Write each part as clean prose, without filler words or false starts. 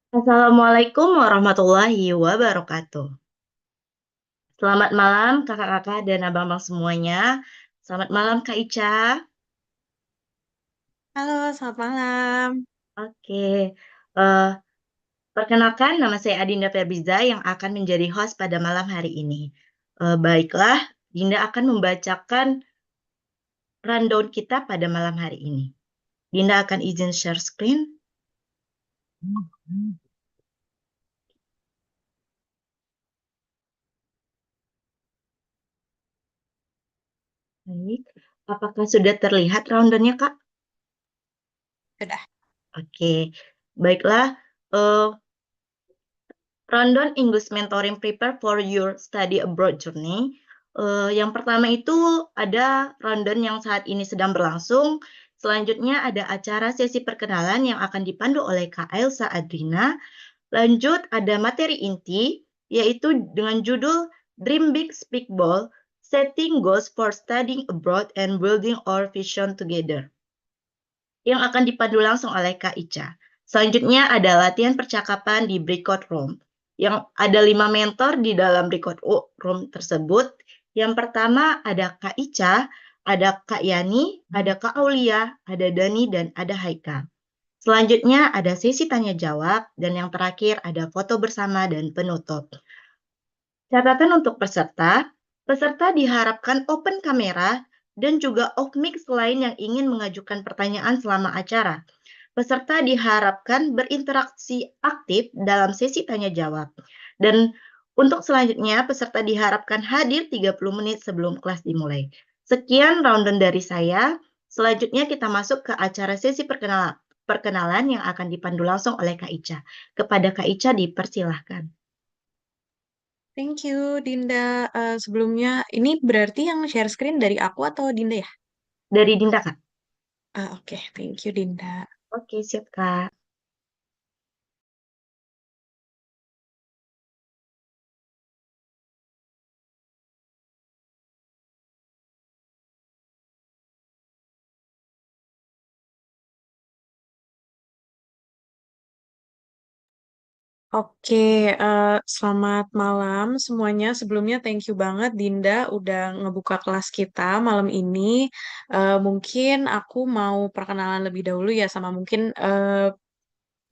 Assalamualaikum warahmatullahi wabarakatuh. Selamat malam kakak-kakak dan abang-abang semuanya. Selamat malam Kak Ica. Halo, selamat malam. Oke, eh, perkenalkan nama saya Adinda Ferbiza yang akan menjadi host pada malam hari ini. Baiklah, Dinda akan membacakan rundown kita pada malam hari ini. Dinda akan izin share screen. Baik, apakah sudah terlihat rundownnya Kak? Sudah. Oke, baiklah. eh, Rundown English Mentoring Prepare for Your Study Abroad Journey. Yang pertama itu ada rundown yang saat ini sedang berlangsung. Selanjutnya ada acara sesi perkenalan yang akan dipandu oleh Kak Elsa Adrina. Lanjut ada materi inti, yaitu dengan judul Dream Big Speak Bold, Setting Goals for Studying Abroad and Building Our Vision Together, yang akan dipandu langsung oleh Kak Ica. Selanjutnya ada latihan percakapan di breakout room, yang ada 5 mentor di dalam breakout room tersebut. Yang pertama ada Kak Ica, ada Kak Yani, ada Kak Aulia, ada Dani, dan ada Haika. Selanjutnya ada sesi tanya jawab, dan yang terakhir ada foto bersama dan penutup. Catatan untuk peserta, peserta diharapkan open kamera dan juga off mic selain yang ingin mengajukan pertanyaan selama acara. Peserta diharapkan berinteraksi aktif dalam sesi tanya jawab. Dan untuk selanjutnya, peserta diharapkan hadir 30 menit sebelum kelas dimulai. Sekian rundown dari saya. Selanjutnya kita masuk ke acara sesi perkenalan yang akan dipandu langsung oleh Kak Ica. Kepada Kak Ica dipersilahkan. Thank you, Dinda. Sebelumnya, ini berarti yang share screen dari aku atau Dinda ya? Dari Dinda, Kak. Oke. Thank you, Dinda. Oke, siap, Kak. Oke, selamat malam semuanya. Sebelumnya, thank you banget, Dinda, udah ngebuka kelas kita malam ini. Mungkin aku mau perkenalan lebih dahulu ya, sama mungkin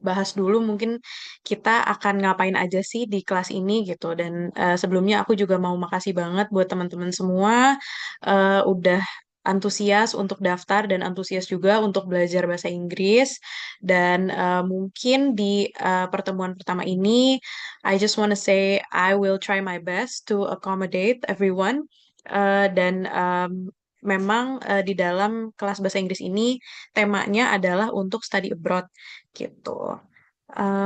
bahas dulu mungkin kita akan ngapain aja sih di kelas ini gitu. Dan sebelumnya aku juga mau makasih banget buat teman-teman semua udah antusias untuk daftar dan antusias juga untuk belajar bahasa Inggris. Dan mungkin di pertemuan pertama ini, I just wanna say I will try my best to accommodate everyone. Dan memang di dalam kelas bahasa Inggris ini temanya adalah untuk study abroad gitu.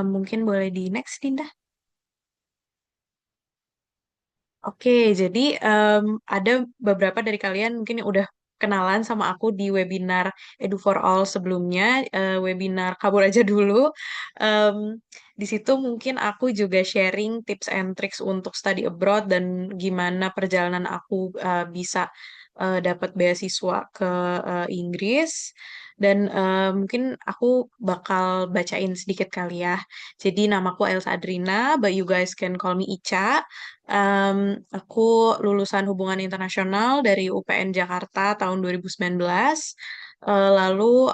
Mungkin boleh di next, Dinda. Oke, jadi ada beberapa dari kalian mungkin yang udah kenalan sama aku di webinar Edu for All sebelumnya, webinar kabur aja dulu. Em, di situ mungkin aku juga sharing tips and tricks untuk study abroad dan gimana perjalanan aku bisa dapat beasiswa ke Inggris. Dan mungkin aku bakal bacain sedikit kali ya. Jadi namaku Elsa Adrina, but you guys can call me Ica. Aku lulusan hubungan internasional dari UPN Jakarta tahun 2019. Lalu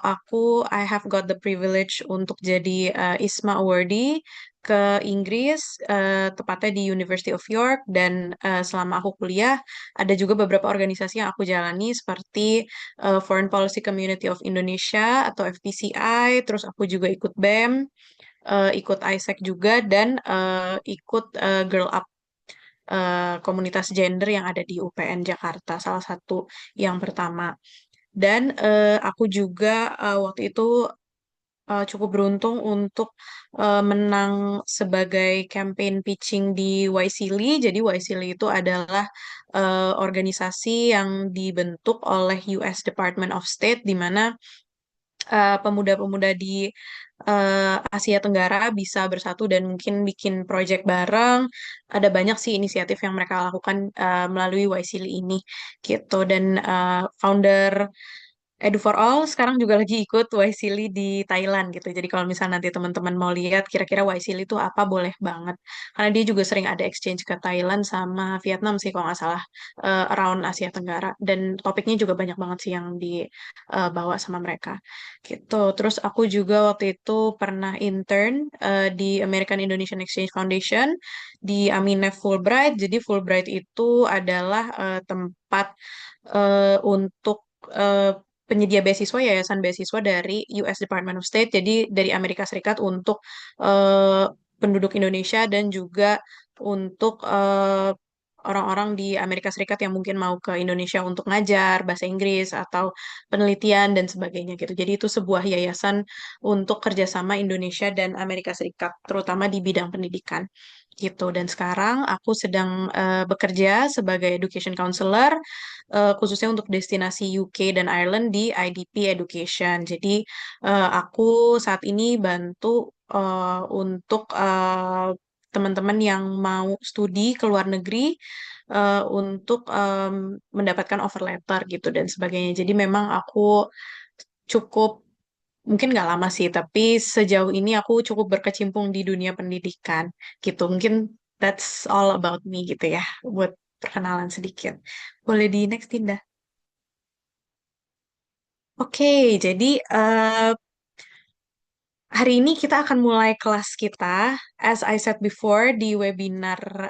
I have got the privilege untuk jadi ISMA awardee ke Inggris, tepatnya di University of York. Dan selama aku kuliah, ada juga beberapa organisasi yang aku jalani seperti Foreign Policy Community of Indonesia atau FPCI. Terus aku juga ikut BEM, ikut ISEC juga, dan ikut Girl Up, komunitas gender yang ada di UPN Jakarta, salah satu yang pertama. Dan aku juga waktu itu cukup beruntung untuk menang sebagai campaign pitching di YSEALI. Jadi YSEALI itu adalah organisasi yang dibentuk oleh US Department of State, di mana pemuda-pemuda di Asia Tenggara bisa bersatu dan mungkin bikin project bareng. Ada banyak sih inisiatif yang mereka lakukan melalui YSEALI ini gitu. Dan founder Edu for All sekarang juga lagi ikut Waisili di Thailand gitu. Jadi kalau misalnya nanti teman-teman mau lihat kira-kira Waisili itu apa, boleh banget. Karena dia juga sering ada exchange ke Thailand sama Vietnam sih kalau nggak salah, around Asia Tenggara. Dan topiknya juga banyak banget sih yang dibawa sama mereka gitu. Terus aku juga waktu itu pernah intern di American Indonesian Exchange Foundation di Aminef Fulbright. Jadi Fulbright itu adalah tempat untuk penyedia beasiswa, yayasan beasiswa dari US Department of State, jadi dari Amerika Serikat untuk eh, penduduk Indonesia dan juga untuk orang-orang di Amerika Serikat yang mungkin mau ke Indonesia untuk ngajar bahasa Inggris atau penelitian dan sebagainya gitu. Jadi itu sebuah yayasan untuk kerjasama Indonesia dan Amerika Serikat, terutama di bidang pendidikan gitu. Dan sekarang aku sedang bekerja sebagai education counselor khususnya untuk destinasi UK dan Ireland di IDP Education. Jadi aku saat ini bantu untuk teman-teman yang mau studi ke luar negeri untuk mendapatkan offer letter gitu dan sebagainya. Jadi memang aku cukup mungkin nggak lama sih, tapi sejauh ini aku cukup berkecimpung di dunia pendidikan gitu. Mungkin that's all about me gitu ya, buat perkenalan sedikit. Boleh di next, Tinda. Oke, jadi hari ini kita akan mulai kelas kita. As I said before di webinar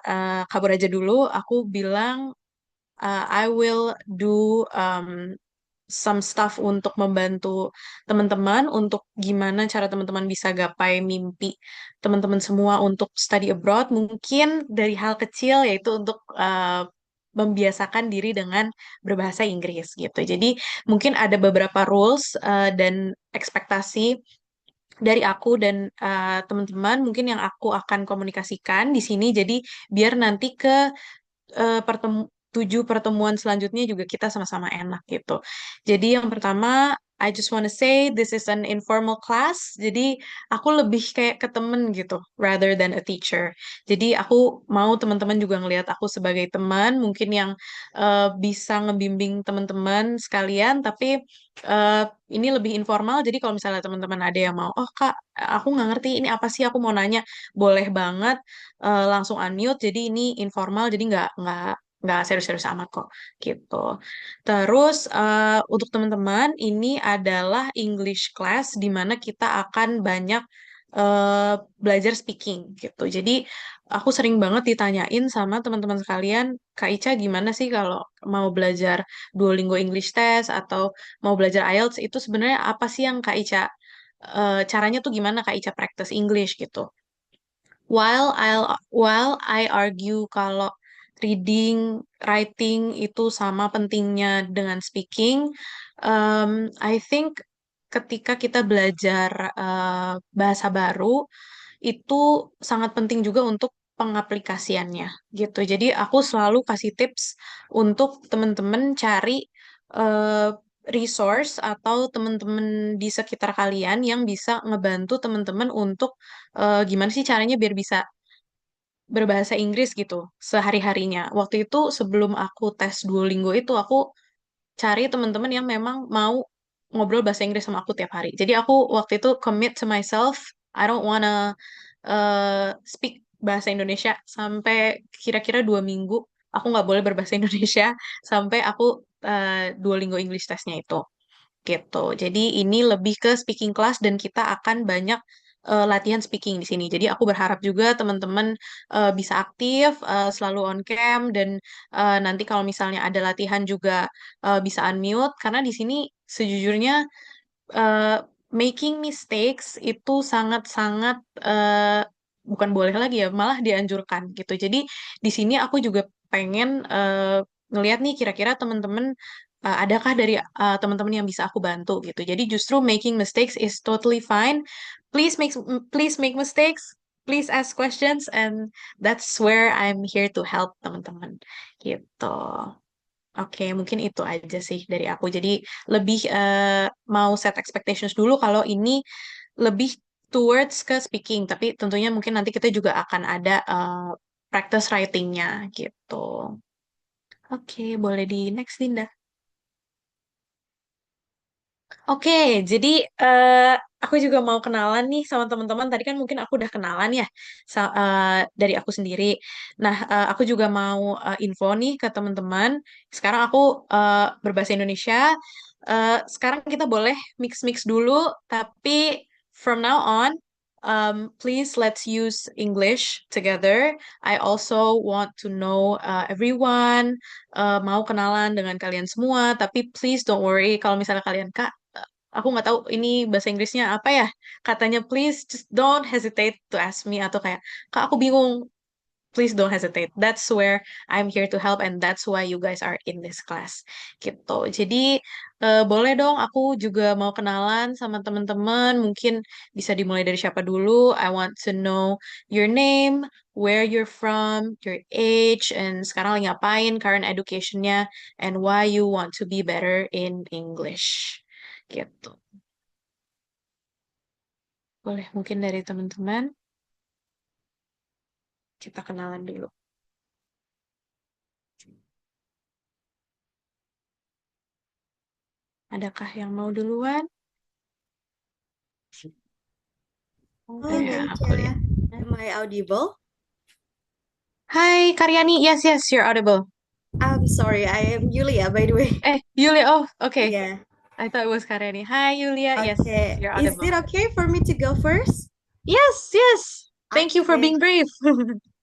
Kabur aja dulu, aku bilang I will do some stuff untuk membantu teman-teman untuk gimana cara teman-teman bisa gapai mimpi teman-teman semua untuk study abroad. Mungkin dari hal kecil yaitu untuk membiasakan diri dengan berbahasa Inggris gitu. Jadi mungkin ada beberapa rules dan ekspektasi dari aku dan teman-teman mungkin yang aku akan komunikasikan di sini. Jadi biar nanti ke eh, pertemu 7 pertemuan selanjutnya juga kita sama-sama enak gitu. Jadi yang pertama, I just wanna say this is an informal class. Jadi aku lebih kayak ke temen gitu, rather than a teacher. Jadi aku mau teman-teman juga ngelihat aku sebagai teman, mungkin yang bisa ngebimbing teman-teman sekalian, tapi eh, ini lebih informal. Jadi kalau misalnya teman-teman ada yang mau, oh Kak, aku nggak ngerti ini apa sih, aku mau nanya, boleh banget langsung unmute. Jadi ini informal, jadi nggak serius-serius amat kok gitu. Terus untuk teman-teman ini adalah English class di mana kita akan banyak belajar speaking gitu. Jadi aku sering banget ditanyain sama teman-teman sekalian, Kak Ica gimana sih kalau mau belajar Duolingo English Test atau mau belajar IELTS itu sebenarnya apa sih yang Kak Ica caranya tuh gimana Kak Ica practice English gitu. While I argue kalau reading, writing itu sama pentingnya dengan speaking, I think ketika kita belajar bahasa baru itu sangat penting juga untuk pengaplikasiannya gitu. Jadi aku selalu kasih tips untuk teman-teman cari eh, resource atau teman-teman di sekitar kalian yang bisa ngebantu teman-teman untuk gimana sih caranya biar bisa berbahasa Inggris gitu sehari-harinya. Waktu itu sebelum aku tes Duolingo itu aku cari teman-teman yang memang mau ngobrol bahasa Inggris sama aku tiap hari. Jadi aku waktu itu commit to myself, I don't wanna speak bahasa Indonesia sampai kira-kira 2 minggu. Aku nggak boleh berbahasa Indonesia sampai aku Duolingo English testnya itu gitu. Jadi ini lebih ke speaking class dan kita akan banyak latihan speaking di sini. Jadi aku berharap juga teman-teman bisa aktif, selalu on cam dan nanti kalau misalnya ada latihan juga bisa unmute karena di sini sejujurnya uh, making mistakes itu sangat-sangat bukan boleh lagi ya, malah dianjurkan gitu. Jadi di sini aku juga pengen ngelihat nih kira-kira teman-teman adakah dari teman-teman yang bisa aku bantu gitu. Jadi justru making mistakes is totally fine. Please make mistakes. Please ask questions and that's where I'm here to help teman-teman gitu. Oke, mungkin itu aja sih dari aku. Jadi lebih mau set expectations dulu kalau ini lebih towards ke speaking, tapi tentunya mungkin nanti kita juga akan ada practice writing-nya gitu. Oke, boleh di next, Dinda. Oke, jadi aku juga mau kenalan nih sama teman-teman. Tadi kan mungkin aku udah kenalan ya dari aku sendiri. Nah, aku juga mau info nih ke teman-teman. Sekarang aku berbahasa Indonesia. Sekarang kita boleh mix-mix dulu, tapi from now on, please let's use English together. I also want to know everyone. Mau kenalan dengan kalian semua, tapi please don't worry kalau misalnya kalian Kak, aku nggak tahu ini bahasa Inggrisnya apa ya. Katanya please just don't hesitate to ask me atau kayak Kak aku bingung. Please don't hesitate. That's where I'm here to help and that's why you guys are in this class. Gitu. Jadi boleh dong aku juga mau kenalan sama teman-teman. Mungkin bisa dimulai dari siapa dulu. I want to know your name, where you're from, your age, and sekarang lagi ngapain, current education-nya, and why you want to be better in English. Gitu. Boleh mungkin dari teman-teman kita kenalan dulu. Adakah yang mau duluan? Halo Ya, Kak aku Ica, lihat. am I audible? Hai Karyani, yes, yes, you're audible. I'm sorry, I am Yulia by the way. Yulia, oh, okay. Yeah, I thought it was Karyani. Hi, Yulia. Yes, okay. you're Is audible. it okay for me to go first? Yes, yes. Thank you for Okay. being brave.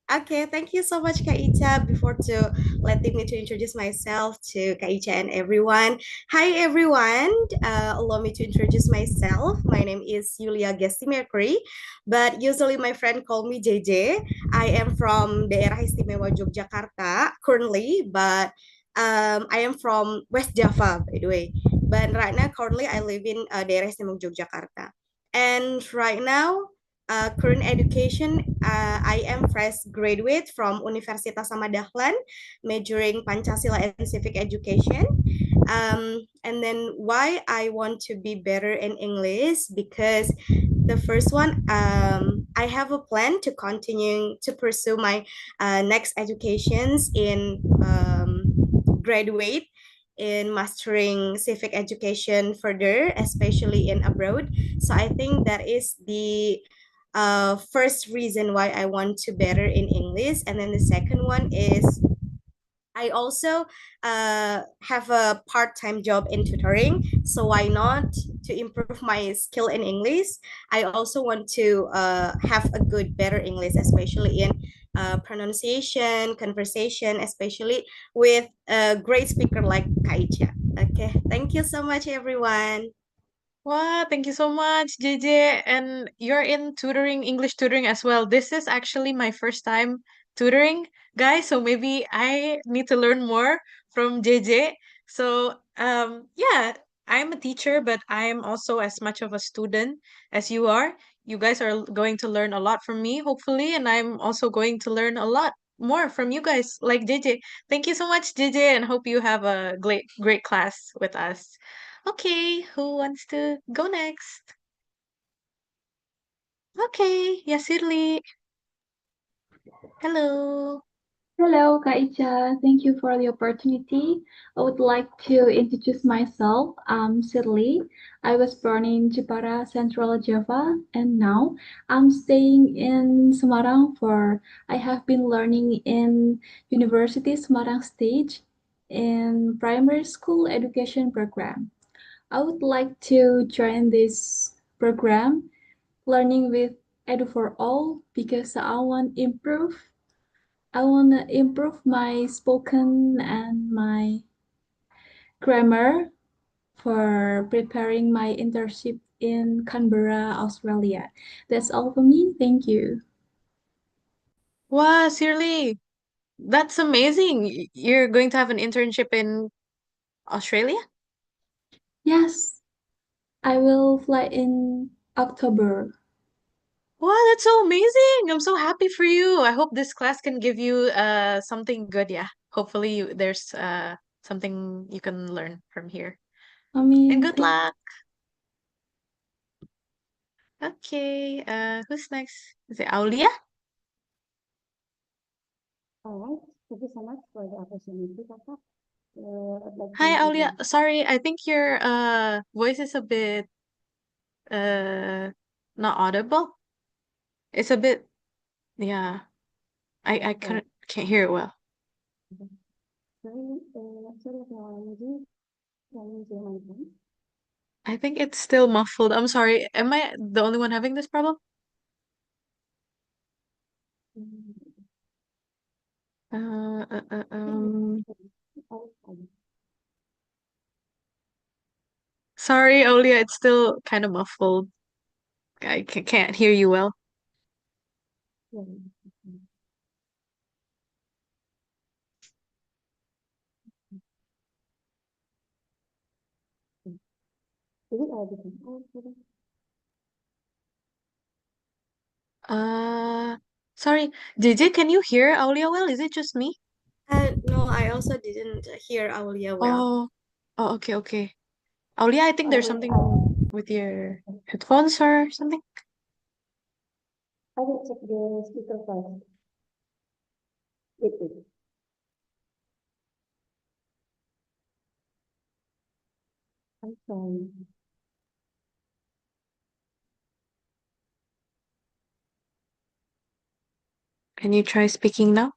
Okay, thank you so much, Kak Ica. Before to letting me to introduce myself to Kak Ica and everyone. Hi, everyone. Allow me to introduce myself. My name is Yulia Gesti Mercury, but usually my friend call me JJ. I am from Daerah Istimewa Yogyakarta currently, but I am from West Java, by the way. But right now, currently, I live in Daerah Istimewa Yogyakarta. And right now, current education, I am fresh graduate from Universitas Samadahlan, majoring Pancasila and Civic Education. And then why I want to be better in English, because the first one, I have a plan to continue to pursue my next educations in graduate in mastering civic education further, especially in abroad. So I think that is the first reason why I want to better in English. And then the second one is I also have a part-time job in tutoring. So why not to improve my skill in English? I also want to have a good, better English, especially in pronunciation, conversation, especially with a great speaker like Kaicha. Okay, thank you so much, everyone. Wow, thank you so much, JJ. And you're in tutoring, English tutoring as well. This is actually my first time tutoring, guys. So maybe I need to learn more from JJ. So, yeah, I'm a teacher, but I am also as much of a student as you are. You guys are going to learn a lot from me, hopefully, and I'm also going to learn a lot more from you guys, like JJ. Thank you so much, JJ, and hope you have a great class with us. Okay, who wants to go next? Okay, Yasirli. Hello. Hello, Kak Ica. Thank you for the opportunity. I would like to introduce myself. I'm Sirli. I was born in Jepara, Central Java, and now I'm staying in Semarang for I have been learning in University Semarang Stage in primary school education program. I would like to join this program, learning with Edu for All, because I want to improve my spoken and my grammar for preparing my internship in Canberra, Australia. That's all for me. Thank you. Wow, Sirli, that's amazing. You're going to have an internship in Australia? Yes, I will fly in October. Wow, that's so amazing. I'm so happy for you. I hope this class can give you something good, yeah. Hopefully there's something you can learn from here. I And mean, good luck. Okay, who's next? Is it Aulia? Alright, thank you so much for the opportunity, Kakak. Hi, Aulia. Sorry, I think your voice is a bit uh not audible. It's a bit, yeah. I can't hear it well. I think it's still muffled. I'm sorry. Am I the only one having this problem? Uh, uh, uh, um. Sorry, Aulia. It's still kind of muffled. I can't hear you well. Uh, sorry. JJ, can you hear Aulia well? Is it just me? No, I also didn't hear Aulia well. Oh, oh, okay, okay. Aulia, I think there's something with your headphones or something. I will check the speaker first. Wait. I'm sorry. Can you try speaking now?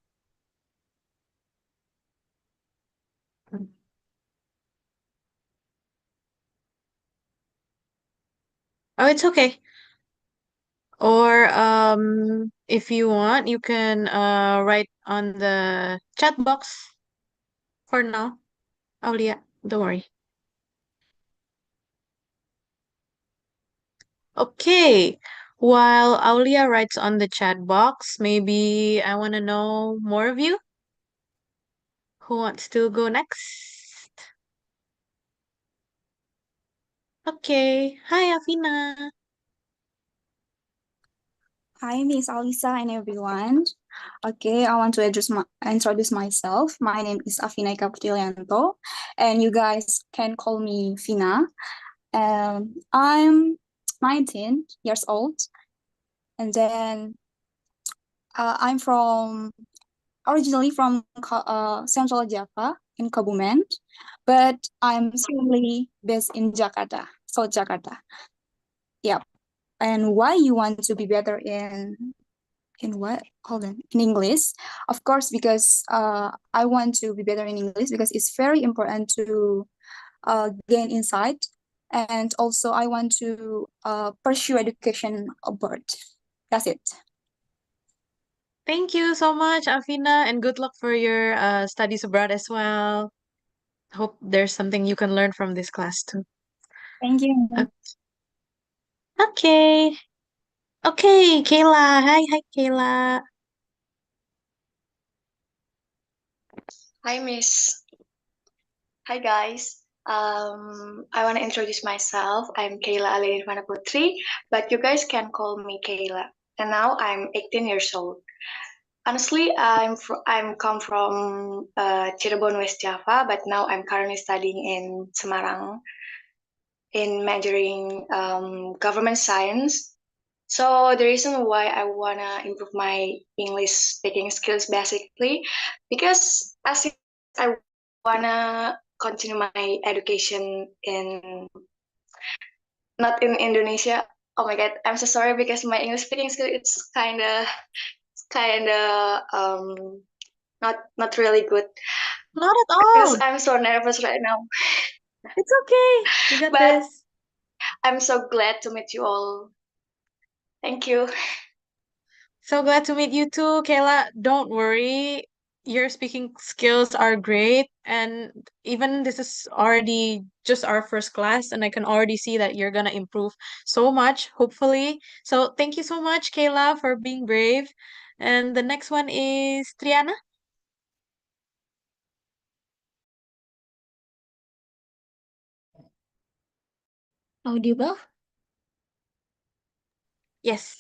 Oh, it's okay. Or if you want, you can write on the chat box for now. Aulia, don't worry. Okay. While Aulia writes on the chat box, maybe I want to know more of you. Who wants to go next? Okay. Hi, Afina. Hi, Miss Alisa and everyone. Okay, I want to introduce myself. My name is Afina Kaputilianto, and you guys can call me Fina. I'm 19 years old, and then I'm originally from Central Java in Kebumen, but I'm currently based in Jakarta, South Jakarta. Yep. And why you want to be better in what? Hold on. In English, of course, because I want to be better in English because it's very important to gain insight, and also I want to pursue education abroad. That's it. Thank you so much, Afina, and good luck for your studies abroad as well. Hope there's something you can learn from this class too. Thank you. Okay. Okay, Kayla. Hi, Kayla. Hi, Miss. Hi, guys. I want to introduce myself. I'm Kayla Alirvana Putri, but you guys can call me Kayla. And now I'm 18 years old. Honestly, I'm come from Cirebon, West Java, but now I'm currently studying in Semarang in majoring government science. So the reason why I wanna improve my English speaking skills basically, because as I wanna continue my education in not in Indonesia. Oh my god, I'm so sorry because my English speaking skill it's kinda not really good Not at because all. I'm so nervous right now. It's okay. You got But this. I'm so glad to meet you all. Thank you. So glad to meet you too, Kayla. Don't worry. Your speaking skills are great. And even this is already just our first class, and I can already see that you're gonna improve so much, hopefully. So thank you so much, Kayla, for being brave. And the next one is Triana. Audible? Yes.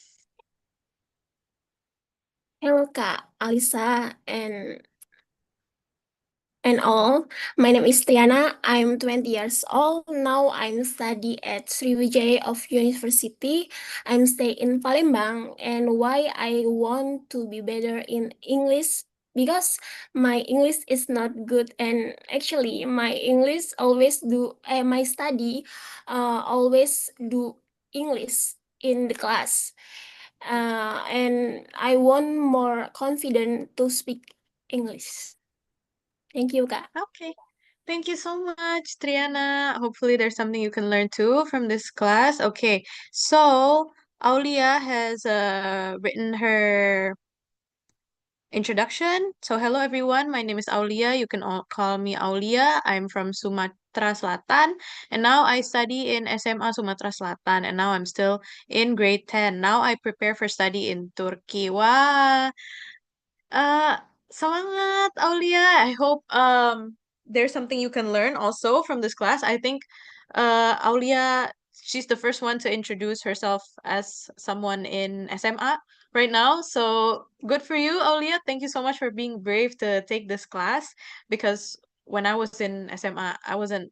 Hello, Kak Alisa and all. My name is Tiana. I'm 20 years old. Now I'm study at Sriwijaya of University. I'm stay in Palembang. And why I want to be better in English? because my English is not good, and actually my English always do my study always do English in the class, and I want more confident to speak English. Thank you, Kak. Okay. Thank you so much, Triana. Hopefully, there's something you can learn too from this class. Okay, so Aulia has written her introduction. So, hello everyone. My name is Aulia. You can all call me Aulia. I'm from Sumatera Selatan, and now I study in SMA Sumatera Selatan, and now I'm still in grade 10. Now I prepare for study in Turkey. Wow. Uh, Semangat, Aulia. I hope there's something you can learn also from this class. I think Aulia, she's the first one to introduce herself as someone in SMA right now. So good for you, Aulia. Thank you so much for being brave to take this class, because when I was in SMA, I wasn't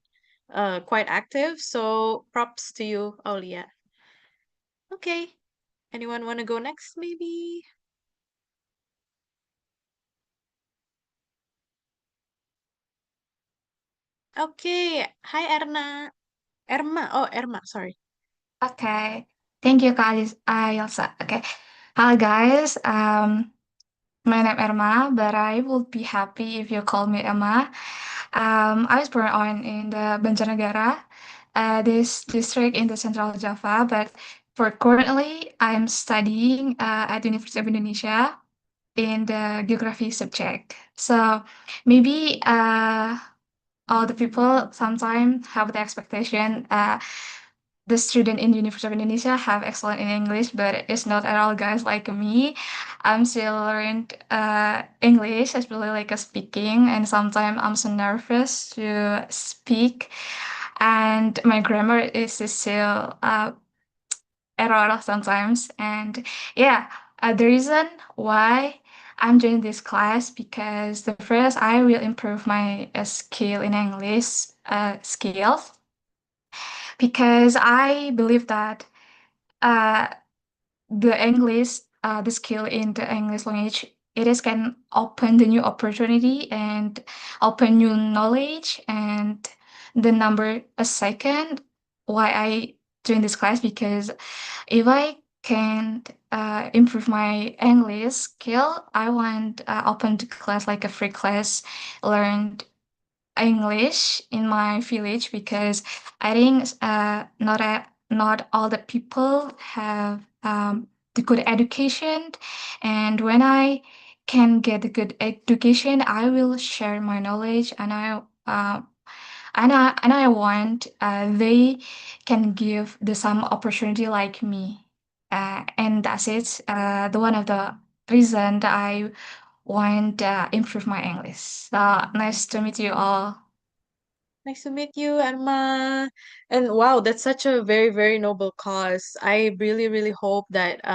quite active. So props to you, Aulia. Okay. Anyone want to go next, maybe? Okay. Hi, Erna. Erma, sorry. Okay, thank you, Kak Ailsa. Okay, hello guys. My name is Irma, but I would be happy if you call me Emma. I was born in the Banjarnegara, this district in the Central Java, but for currently I'm studying at University of Indonesia in the geography subject. So maybe all the people sometimes have the expectation the student in University of Indonesia have excellent in English, but it's not at all guys like me. I'm still learning English, especially like speaking, and sometimes I'm so nervous to speak, and my grammar is still error sometimes. And yeah, the reason why I'm doing this class because the first I will improve my skill in English skills because I believe that uh, the skill in the English language, it is can open the new opportunity and open new knowledge. And the number a second why I doing this class because if I can improve my English skill, I want open the class like a free class, learn English in my village because I think not all the people have the good education, and when I can get the good education, I will share my knowledge, and I want they can give the some opportunity like me, and that's it. The one of the reason that I want improve my English. So nice to meet you all. Nice to meet you, Erma. And wow, that's such a very, very noble cause. I really, really hope that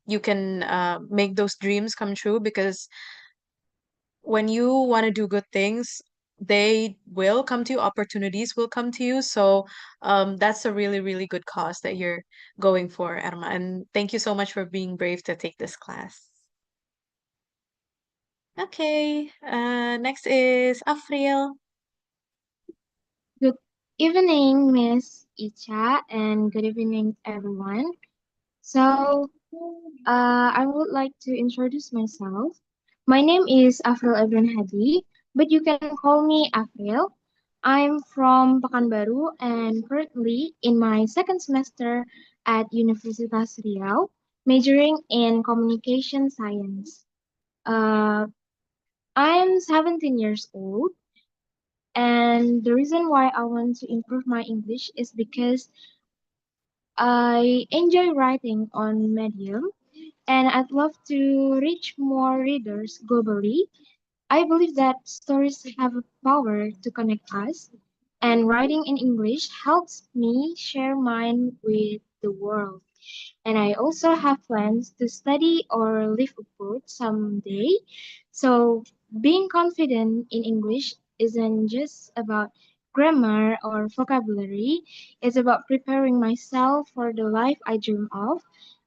you can make those dreams come true, because when you want to do good things, they will come to you, opportunities will come to you. So that's a really, really good cause that you're going for, Erma. And thank you so much for being brave to take this class. Okay, next is Afriel. Good evening, Miss Icha, and good evening, everyone. So, I would like to introduce myself. My name is Afril Ebran Hadi, but you can call me Afril. I'm from Pekanbaru and currently in my second semester at Universitas Riau, majoring in communication science. Uh, I'm 17 years old, and the reason why I want to improve my English is because I enjoy writing on Medium and I'd love to reach more readers globally. I believe that stories have a power to connect us, and writing in English helps me share mine with the world. And I also have plans to study or live abroad someday. So, being confident in English isn't just about grammar or vocabulary, it's about preparing myself for the life I dream of,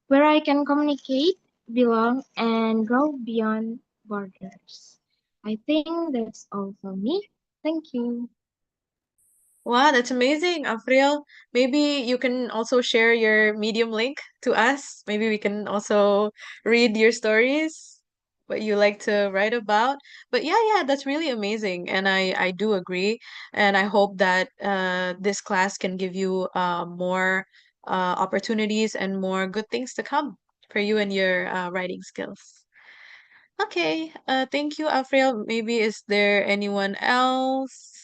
where I can communicate, belong, and grow beyond borders. I think that's all for me. Thank you. Wow, that's amazing, Afriel. Maybe you can also share your Medium link to us. Maybe we can also read your stories, what you like to write about. But yeah, that's really amazing, and I do agree. And I hope that this class can give you more opportunities and more good things to come for you and your writing skills. Okay, thank you, Afriel. Maybe is there anyone else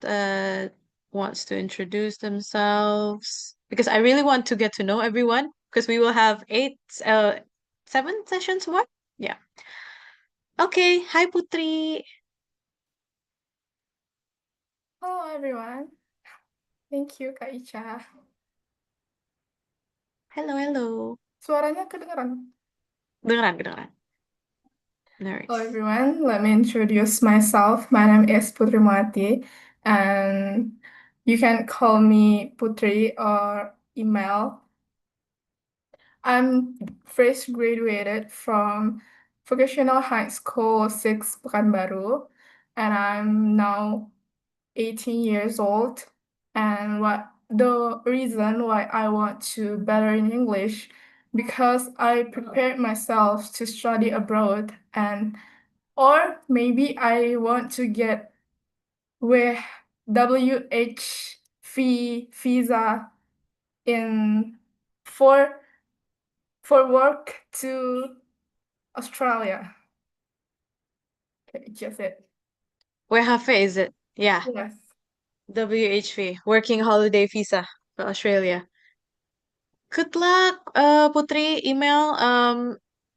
that wants to introduce themselves? Because I really want to get to know everyone because we will have 7 sessions more. Yeah. Okay. Hi, Putri. Hello everyone. Thank you Kak Ica. Hello. Suaranya kedengeran? Kedengeran. No Hello worries. everyone. Let me introduce myself. My name is Putri Muati, and you can call me Putri or email. I'm fresh graduated from Vocational High School 6 Pekanbaru, and I'm now 18 years old. And what the reason why I want to better in English, because I prepared myself to study abroad, and or maybe I want to get with WHV visa in for work to Australia. Okay, just it. Where Hafe is it? Yeah. Yes. WHV, Working Holiday Visa for Australia. Good luck, Putri. Email.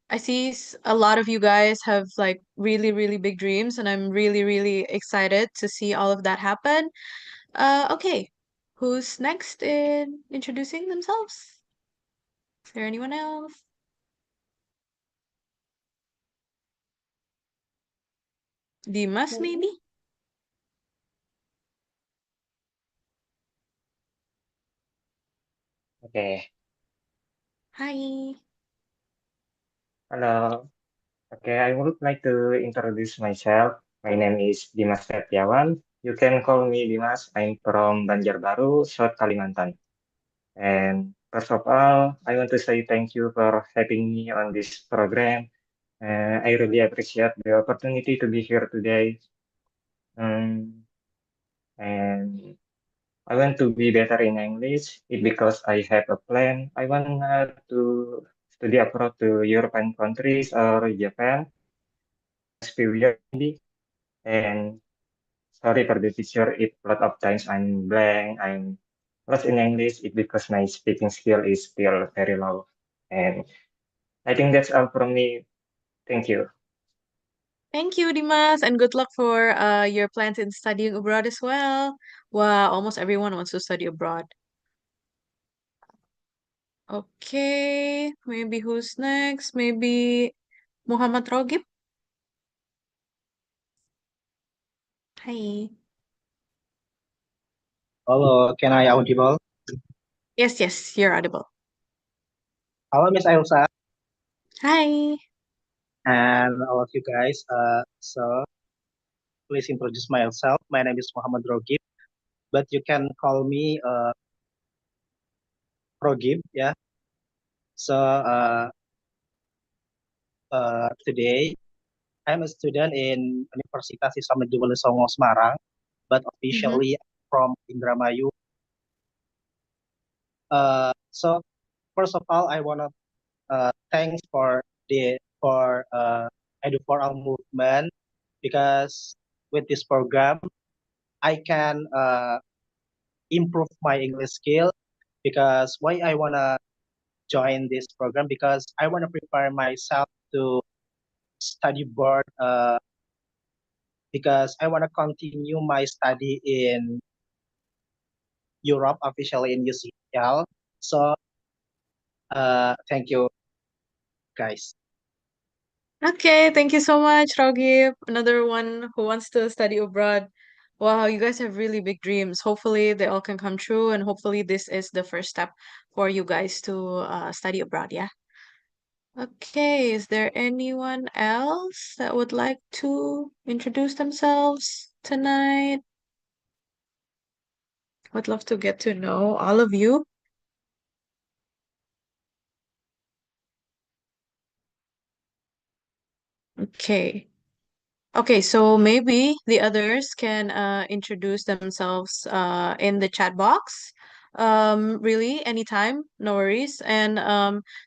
I see a lot of you guys have like really, really big dreams, and I'm really, really excited to see all of that happen. Okay. Who's next in introducing themselves? Is there anyone else? Dimas, maybe? Okay. Hi. Hello. Okay, I would like to introduce myself. My name is Dimas Setiawan. You can call me Dimas. I'm from Banjarbaru, South Kalimantan. And first of all, I want to say thank you for having me on this program. I really appreciate the opportunity to be here today. And I want to be better in English because I have a plan. I want to study abroad to European countries or Japan next few years maybe. And sorry for the teacher if a lot of times I'm blank, I'm lost in English. It's because my speaking skill is still very low. And I think that's all from me. Thank you. Thank you, Dimas, and good luck for your plans in studying abroad as well. Wow, almost everyone wants to study abroad. Okay, maybe who's next? Maybe Muhammad Rogib? Hi. Hello, can I audible? Yes, you're audible. Hello, Miss Elsa, Hi. and all of you guys. So please introduce myself. My name is Muhammad Rogib, but you can call me Rogib, yeah. So today I'm a student in Universitas Islam Negeri Songo Semarang, but officially from Indramayu. So first of all, I wanna thanks for Edu for All movement, because with this program I can improve my English skill. Because why I wanna join this program, because I wanna prepare myself to study board, because I wanna continue my study in Europe, officially in UCL. So thank you guys. Okay, thank you so much, Rogib. Another one who wants to study abroad. Wow, you guys have really big dreams. Hopefully, they all can come true, and hopefully, this is the first step for you guys to study abroad, yeah? Okay, is there anyone else that would like to introduce themselves tonight? Would love to get to know all of you. Okay. Okay, so maybe the others can introduce themselves in the chat box. Really, anytime, no worries. And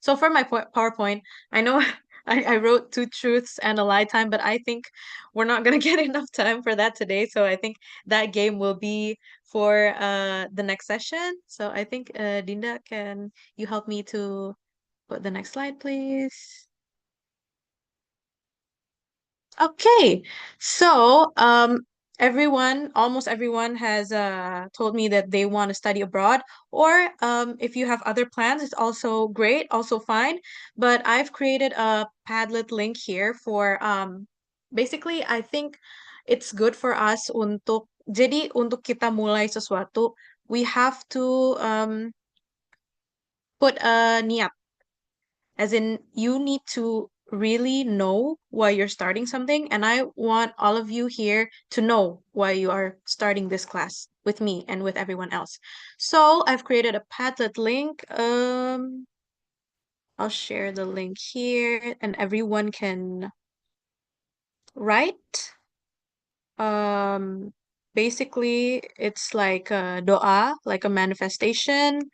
so for my PowerPoint, I know I wrote two truths and a lie time, but I think we're not gonna get enough time for that today. So I think that game will be for the next session. So I think Dinda, can you help me to put the next slide, please? Okay, so almost everyone has told me that they want to study abroad, or if you have other plans, it's also great, also fine. But I've created a Padlet link here for basically I think it's good for us untuk kita mulai sesuatu, we have to put a niat. As in, you need to really know why you're starting something, and I want all of you here to know why you are starting this class with me and with everyone else. So I've created a Padlet link. I'll share the link here, and everyone can write. Basically, it's like a doa, like a manifestation,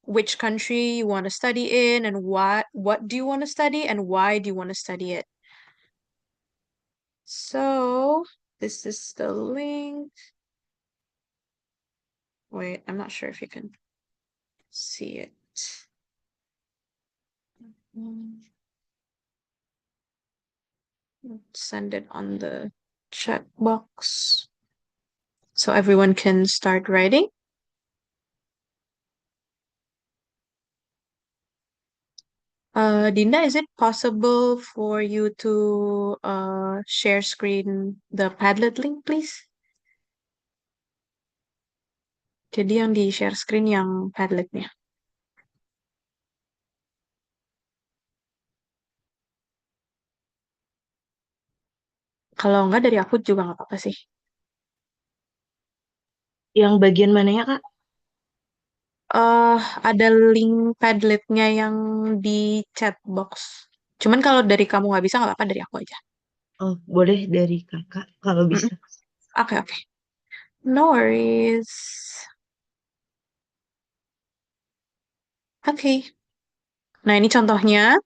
which country you want to study in, and what do you want to study, and why do you want to study it. So this is the link. Wait, I'm not sure if you can see it. Send it on the chat box so everyone can start writing. Dinda, is it possible for you to share screen the Padlet link, please? Jadi yang di share screen yang Padletnya. Kalau enggak dari aku juga nggak apa-apa sih. Yang bagian mananya, Kak? Ada link Padletnya yang di chat box. Cuman kalau dari kamu nggak bisa, nggak apa-apa, dari aku aja. Oh, boleh dari Kakak kalau bisa. Oke, oke. No worries. Oke. Nah, ini contohnya.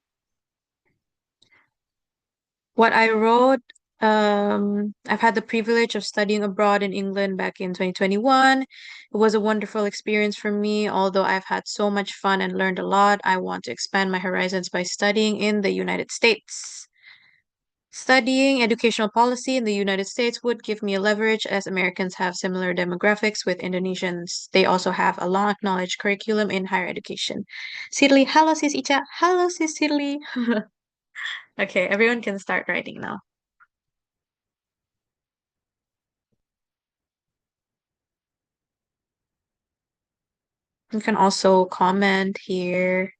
What I wrote, I've had the privilege of studying abroad in England back in 2021. It was a wonderful experience for me. Although I've had so much fun and learned a lot, I want to expand my horizons by studying in the United States. Studying educational policy in the United States would give me a leverage as Americans have similar demographics with Indonesians. They also have a long acknowledged curriculum in higher education. Sirli, hello sis Ica. Hello sis Sirli. Okay, everyone can start writing now. You can also comment here.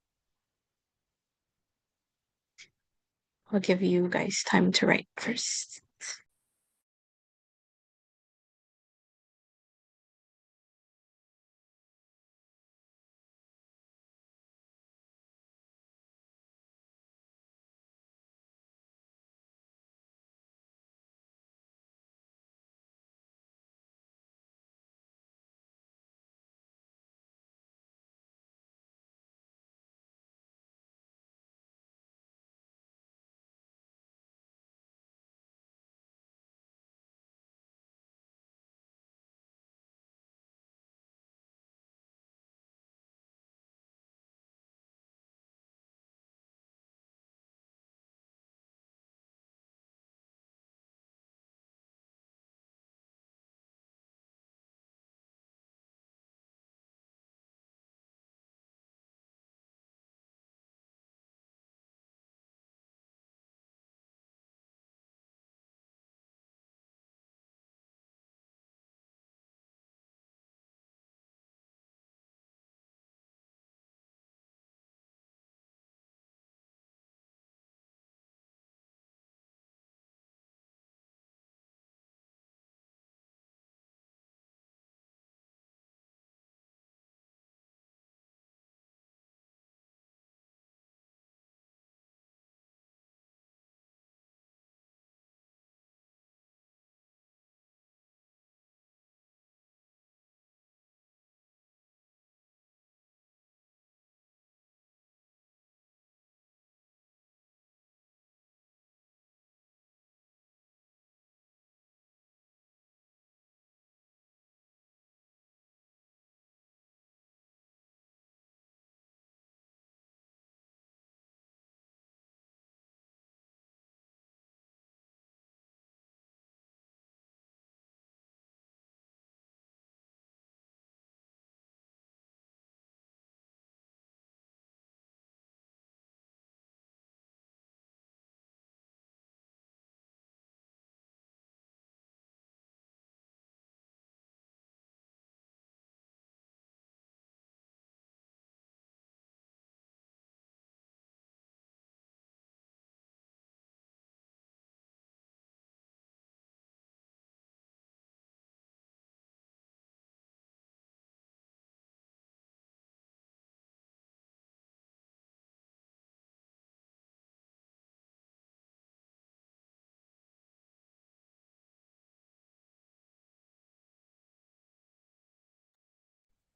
I'll give you guys time to write first.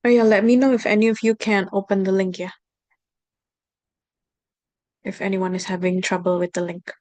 Oh yeah, let me know if any of you can open the link, yeah. If anyone is having trouble with the link.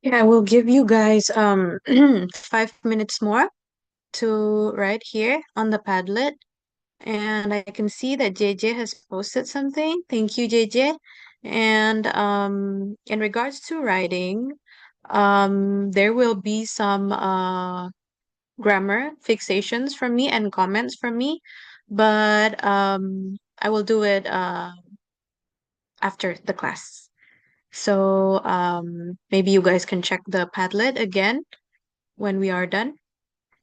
Yeah, I will give you guys 5 minutes more to write here on the Padlet. And I can see that JJ has posted something. Thank you, JJ. And in regards to writing, There will be some grammar fixations from me and comments from me, but I will do it after the class. So maybe you guys can check the Padlet again when we are done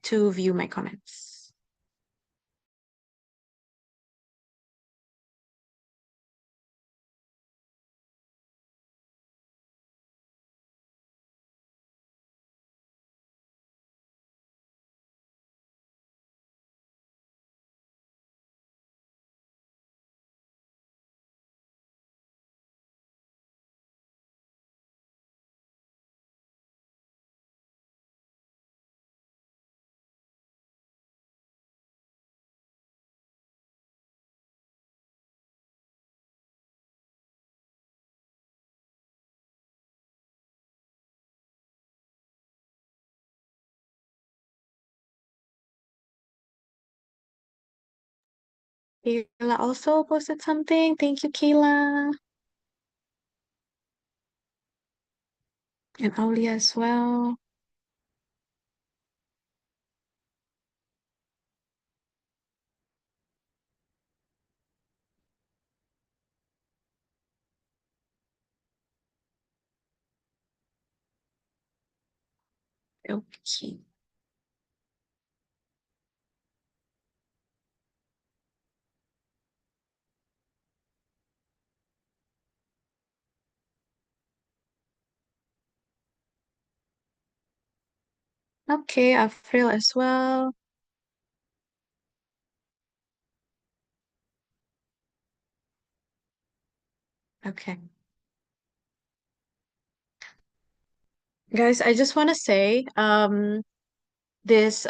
to view my comments. Kayla also posted something. Thank you, Kayla. And Aulia as well. Okay. Okay, April as well. Okay. Guys, I just want to say, this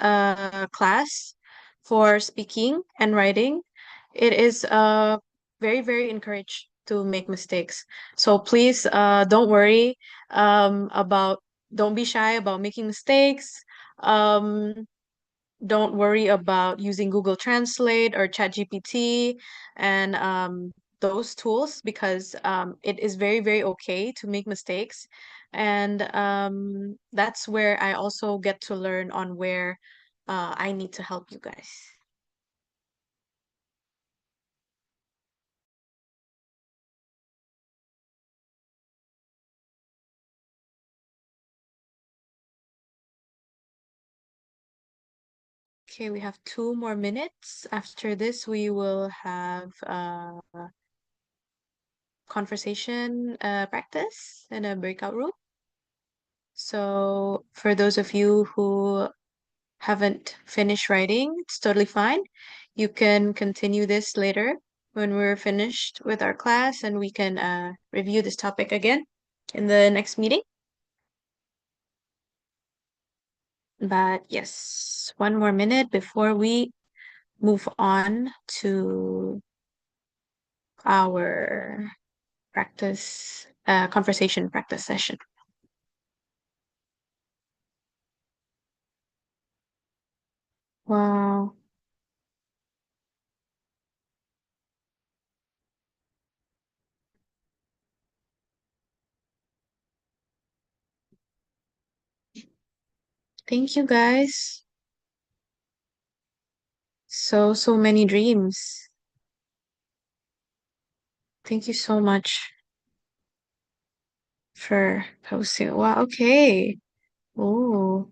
class for speaking and writing, it is very, very encouraged to make mistakes. So please don't worry about, don't be shy about making mistakes. Um, don't worry about using Google Translate or ChatGPT and those tools, because it is very, very okay to make mistakes. And that's where I also get to learn on where I need to help you guys. Okay, we have 2 more minutes. After this, we will have conversation practice in a breakout room. So for those of you who haven't finished writing, it's totally fine. You can continue this later when we're finished with our class, and we can review this topic again in the next meeting. But yes, 1 more minute before we move on to our practice, conversation practice session. Wow. Thank you, guys. So many dreams. Thank you so much for posting. Wow, okay. Oh,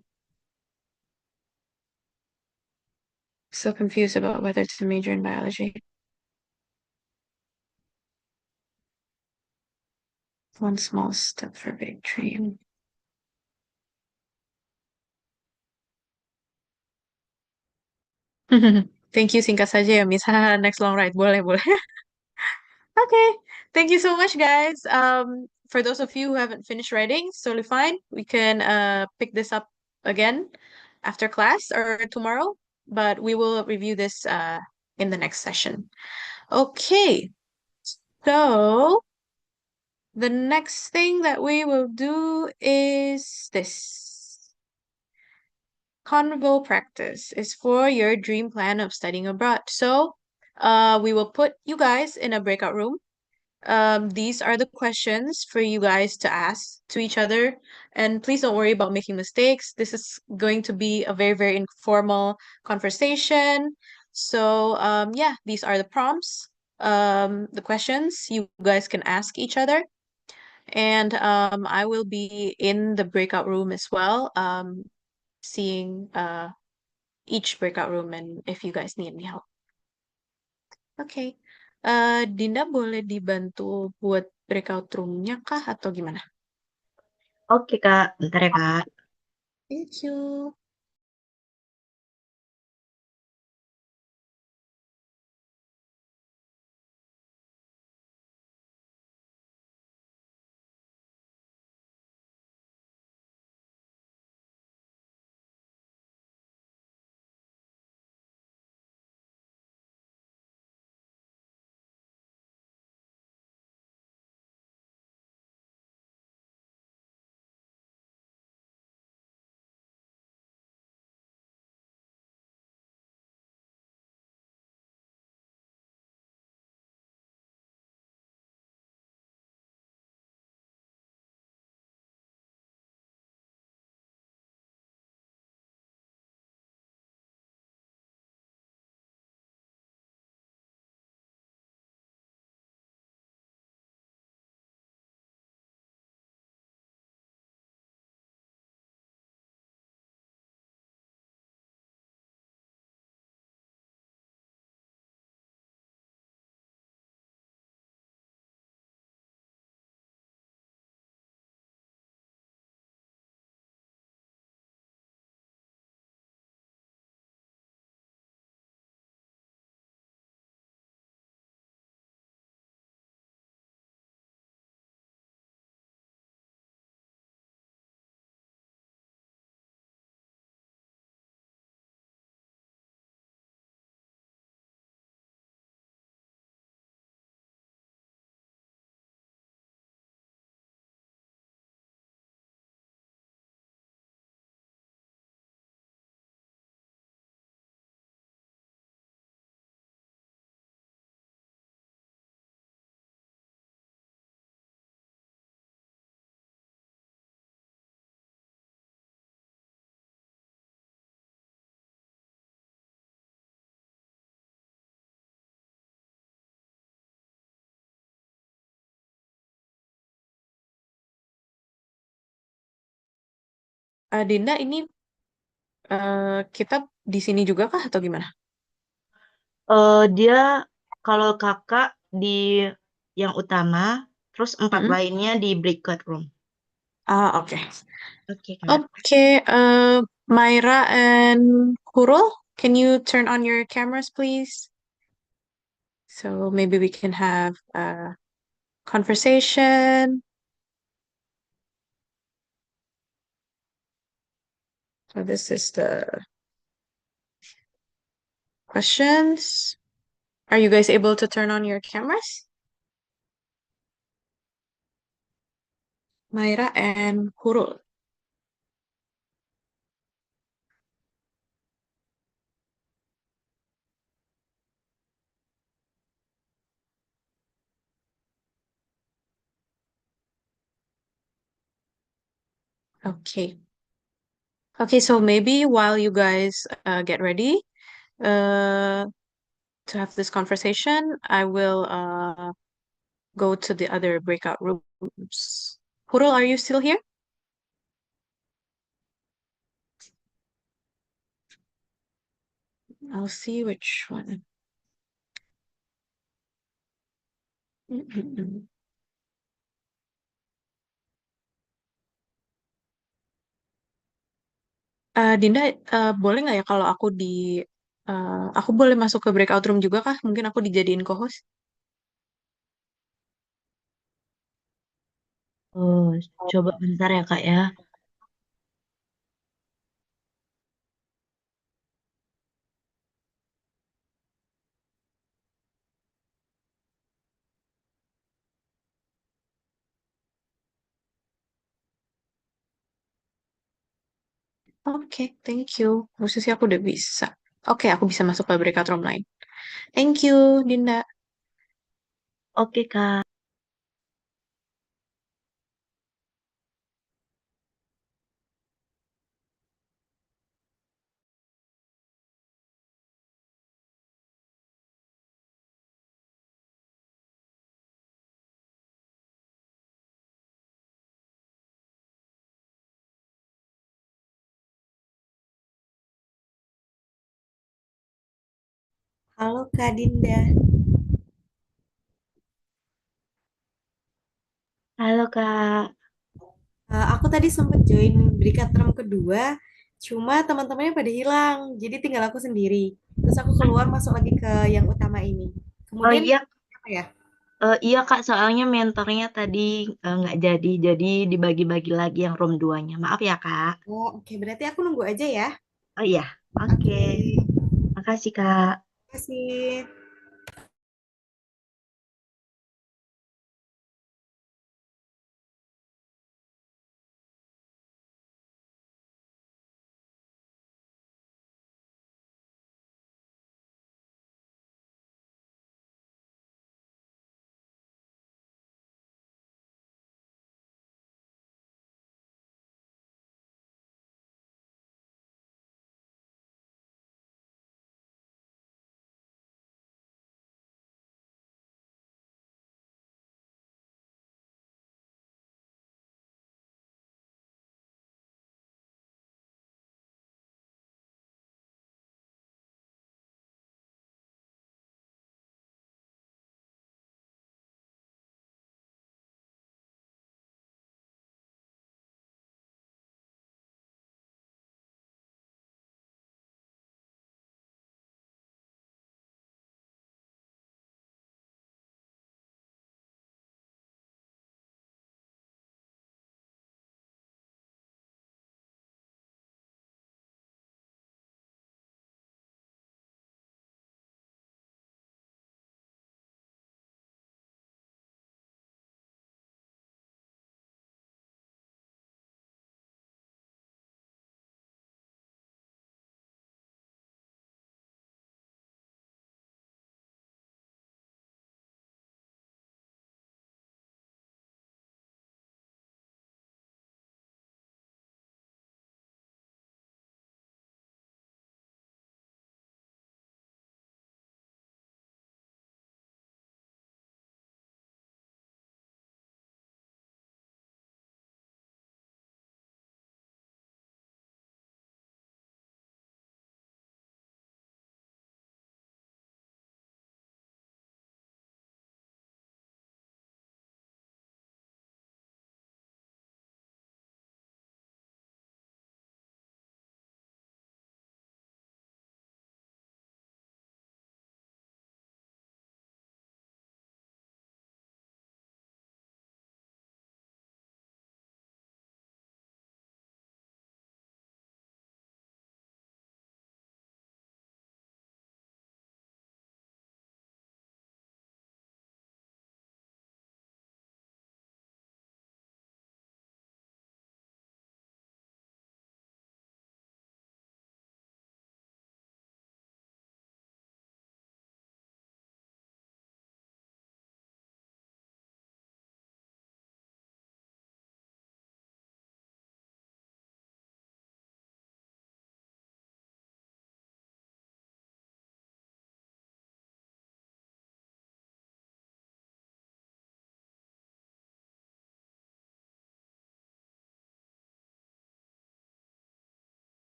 so confused about whether to major in biology. One small step for big dream. Thank you, singkat saja ya, Miss. Next long ride. Boleh, boleh. Okay. Thank you so much, guys. For those of you who haven't finished writing, it's totally fine. We can pick this up again after class or tomorrow, but we will review this in the next session. Okay. So the next thing that we will do is this. Convo practice is for your dream plan of studying abroad. So we will put you guys in a breakout room These are the questions for you guys to ask to each other. And please don't worry about making mistakes. This is going to be a very, very informal conversation. So, yeah, these are the prompts, the questions you guys can ask each other. And I will be in the breakout room as well, seeing each breakout room and if you guys need any help. Oke. Dinda boleh dibantu buat breakout room-nya kah atau gimana? Oke, Kak. Bentar ya, Kak. Thank you. Dinda, ini kita di sini juga kah atau gimana? Dia kalau kakak di yang utama, terus 4 Mm-mm. lainnya di breakout room. Oke. Oke, Kak. Okay, Myra and Hurul, can you turn on your cameras, please? So maybe we can have a conversation. So this is the questions. Are you guys able to turn on your cameras? Myra and Hurul. Okay. Okay, so maybe while you guys get ready to have this conversation, I will go to the other breakout rooms. Hurul, are you still here? I'll see which one. Mm-mm-mm. Dinda, boleh nggak ya kalau aku boleh masuk ke breakout room juga kah? Mungkin aku dijadiin co-host. Oh, coba bentar ya, Kak ya. Oke, thank you. Posisi aku udah bisa. Oke, aku bisa masuk ke breakout room lain. Thank you, Dinda. Oke, Kak. Halo Kak Dinda. Halo Kak. Aku tadi sempat join Berikat Term kedua, cuma teman-temannya pada hilang, jadi tinggal aku sendiri. Terus aku keluar masuk lagi ke yang utama ini. Oh Kemudian iya, apa ya? iya Kak, soalnya mentornya tadi nggak jadi dibagi-bagi lagi yang room 2-nya. Maaf ya Kak. Oh, oke. Berarti aku nunggu aja ya. Oh iya, oke. Oke. Makasih Kak. Terima kasih.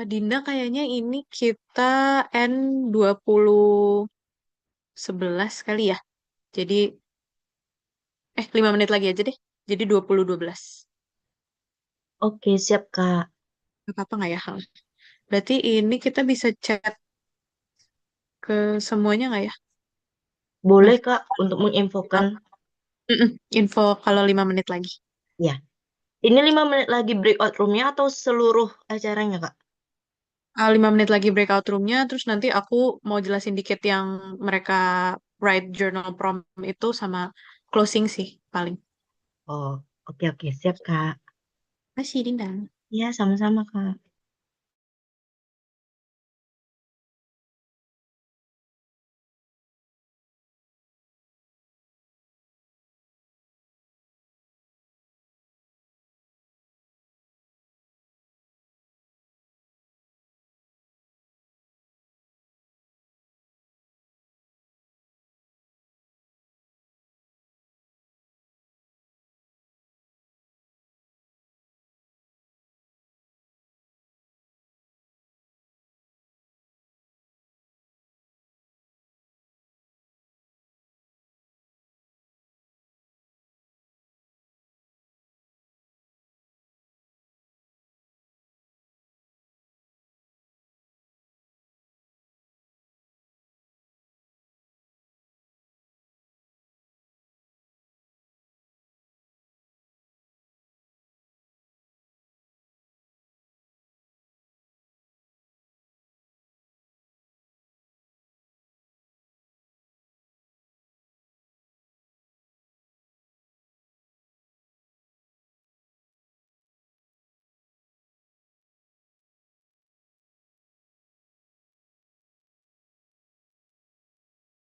Dinda kayaknya ini kita N2011 kali ya. Jadi 5 menit lagi aja deh. Jadi 2012. Oke, siap, Kak. Gak apa-apa nggak ya? Berarti ini kita bisa chat ke semuanya nggak ya? Boleh, Kak, untuk menginfokan. Info kalau 5 menit lagi. Ya. Ini 5 menit lagi breakout room-nya atau seluruh acaranya, Kak? 5 menit lagi breakout room-nya, terus nanti aku mau jelasin dikit yang mereka write journal prompt itu sama closing sih paling. Oh, oke, siap, Kak. Masih, Dinda. Ya, sama-sama, Kak.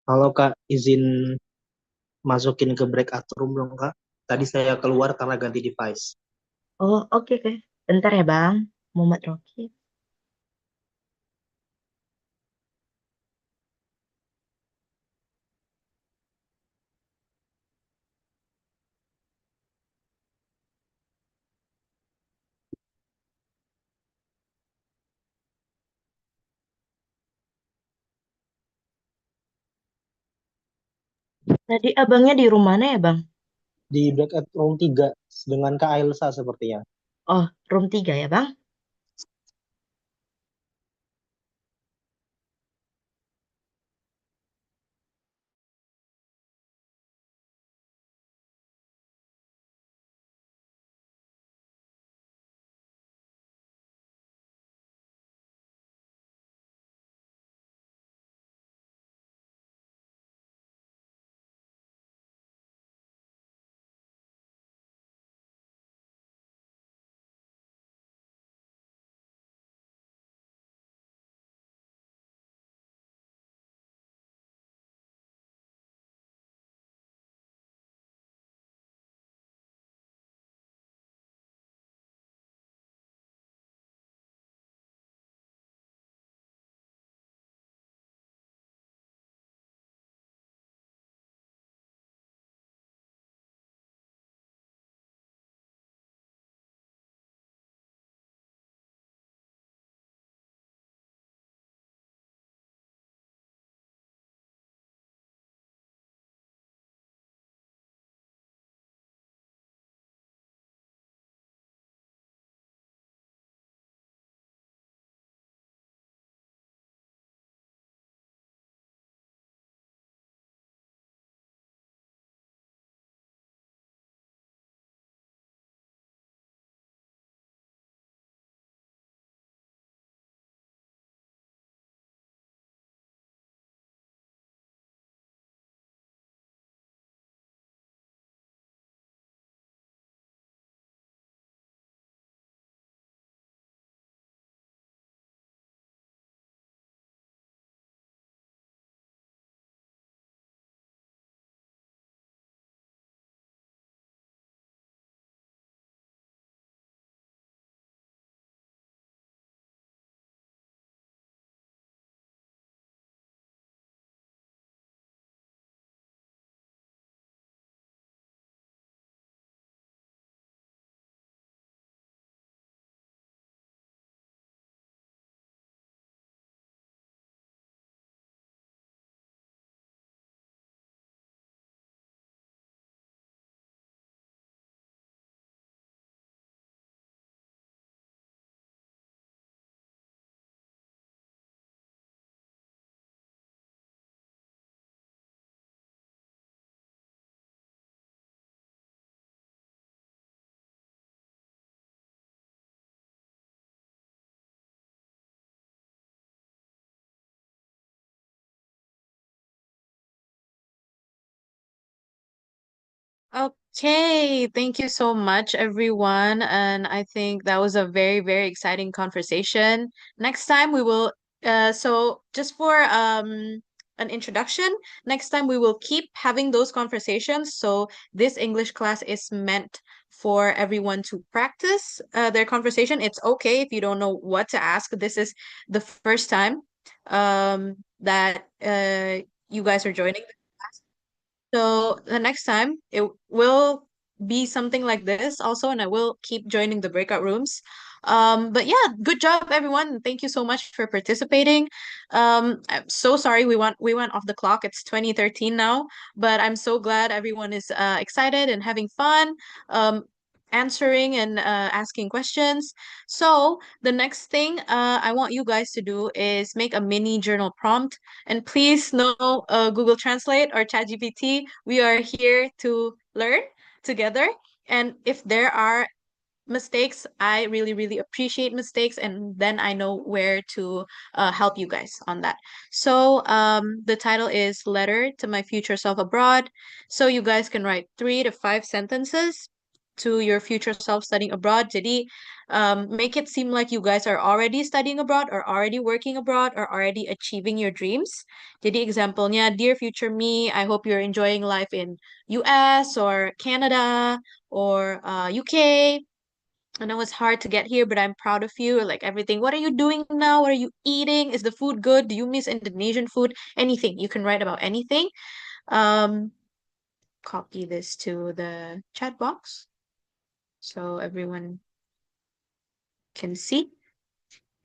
Halo Kak, izin masukin ke breakout room dong Kak. Tadi saya keluar karena ganti device. Oh, oke. Bentar ya, Bang. Muhammad Rocky. Tadi abangnya di rumah mana ya, Bang? Di breakout room 3 dengan Kak Ailsa sepertinya. Oh, room 3 ya, Bang? Okay, thank you so much, everyone. And I think that was a very, very exciting conversation. Next time we will, so just for an introduction, next time we will keep having those conversations. So this English class is meant for everyone to practice their conversation. It's okay if you don't know what to ask. This is the first time that you guys are joining. So the next time it will be something like this also, and I will keep joining the breakout rooms. But yeah, good job everyone. Thank you so much for participating. I'm so sorry we went off the clock. It's 2013 now, but I'm so glad everyone is excited and having fun. Answering and asking questions. So the next thing I want you guys to do is make a mini journal prompt, and please know Google Translate or ChatGPT. We are here to learn together. And if there are mistakes, I really, really appreciate mistakes, and then I know where to help you guys on that. So the title is Letter to My Future Self Abroad. So you guys can write 3 to 5 sentences to your future self studying abroad. Jadi, make it seem like you guys are already studying abroad or already working abroad or already achieving your dreams. Jadi example-nya, dear future me, I hope you're enjoying life in US or Canada or UK. I know it's hard to get here, but I'm proud of you. Like everything. What are you doing now? What are you eating? Is the food good? Do you miss Indonesian food? Anything. You can write about anything. Um, Copy this to the chat box so everyone can see.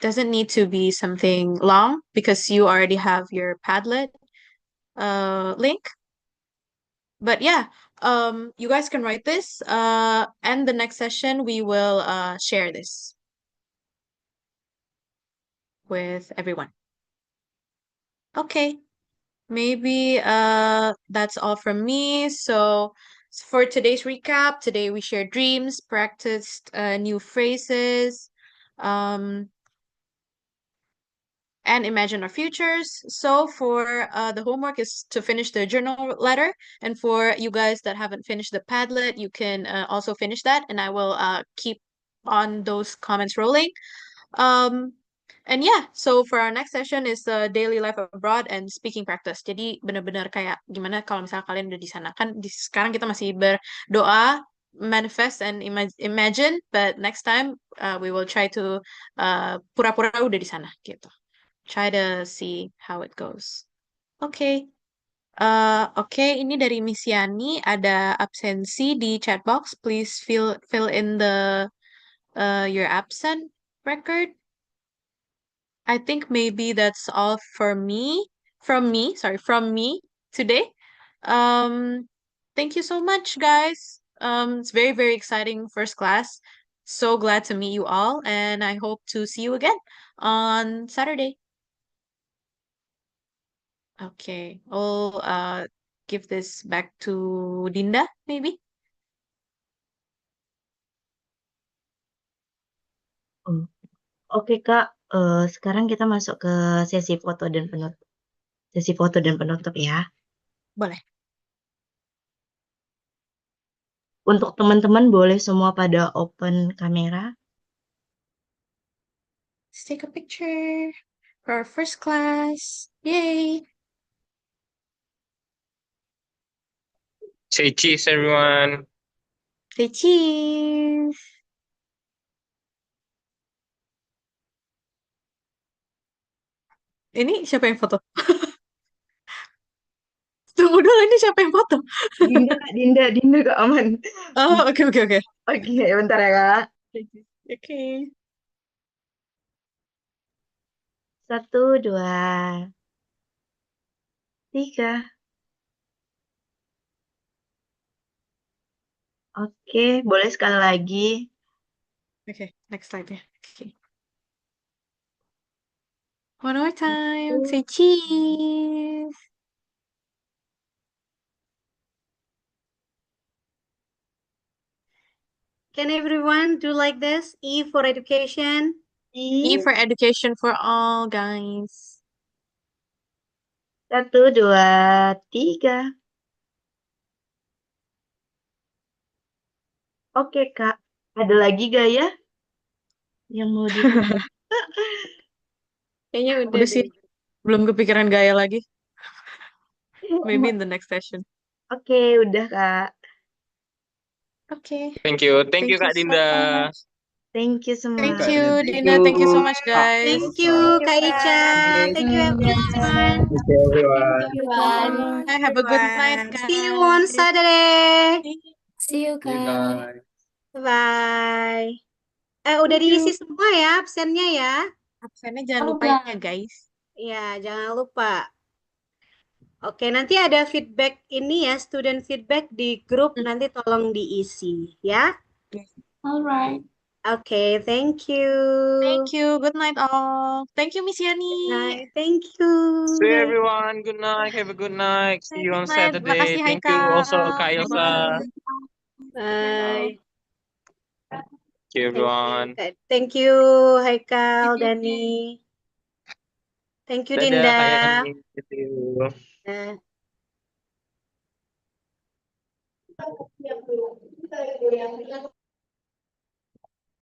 Doesn't need to be something long because you already have your Padlet link. But yeah, you guys can write this. And the next session we will share this with everyone. Okay, maybe that's all from me. So for today's recap, today we shared dreams, practiced new phrases, um, and imagine our futures. So for the homework is to finish the journal letter, and for you guys that haven't finished the Padlet, you can also finish that, and I will keep on those comments rolling. Um, and yeah, so for our next session is daily life abroad and speaking practice. Jadi benar-benar kayak gimana kalau misalnya kalian udah di sana, kan sekarang kita masih berdoa, manifest and imagine, but next time we will try to pura-pura udah di sana gitu. Try to see how it goes. Oke. Oke, ini dari Miss Yani ada absensi di chat box. Please fill in the your absent record. I think maybe that's all for me. From me today. Thank you so much, guys. It's very, very exciting first class. So glad to meet you all, and I hope to see you again on Saturday. Okay, I'll give this back to Dinda, maybe. Oke Kak, sekarang kita masuk ke sesi foto dan penutup. Sesi foto dan penutup ya. Boleh. Untuk teman-teman boleh semua pada open kamera. Let's take a picture for our first class. Yay! Say cheese, everyone. Say cheese. Ini siapa yang foto? Tunggu dulu, ini siapa yang foto? Dinda Kak, aman. Oh, oke. Oke, bentar ya Kak. Oke. 1, 2, 3. Oke, boleh sekali lagi. Oke, next slide ya. Oke. One more time. Say cheese. Can everyone do like this? E for education. E for education for all, guys. 1, 2, 3. Oke, Kak. Ada lagi gak ya yang mau di Kayaknya udah Udah sih, deh. belum kepikiran gaya lagi. Maybe in the next session. Oke, udah, Kak. Oke. Thank you Thank you Kak so Dinda. much. Thank you Thank semua. you, Thank Dinda. Thank you so you. much, guys. Thank you, Kak Ica. Thank you, everyone. Thank you, everyone. Thank you, guys. Bye. Have a good night, See you on guys. Saturday. See you, See you guys. guys. Bye. Udah Thank you. diisi semua ya absennya ya. Absennya jangan lupa Udah. ya, guys. Ya, jangan lupa. Oke, nanti ada feedback ini ya, student feedback di grup, nanti tolong diisi ya. Alright. Oke, thank you. Thank you. Good night, all. Thank you, Miss Good Yani. night. Thank you. See you everyone. Good night. Have a good night. See you on Good night. Saturday. Makasih, Thank you Haikal. also Kak Ilsa. Bye. Bye. Thank you everyone. Thank you, Haikal, Dani. Thank you, Dadah Dinda. Kak Yani. See you. Nah.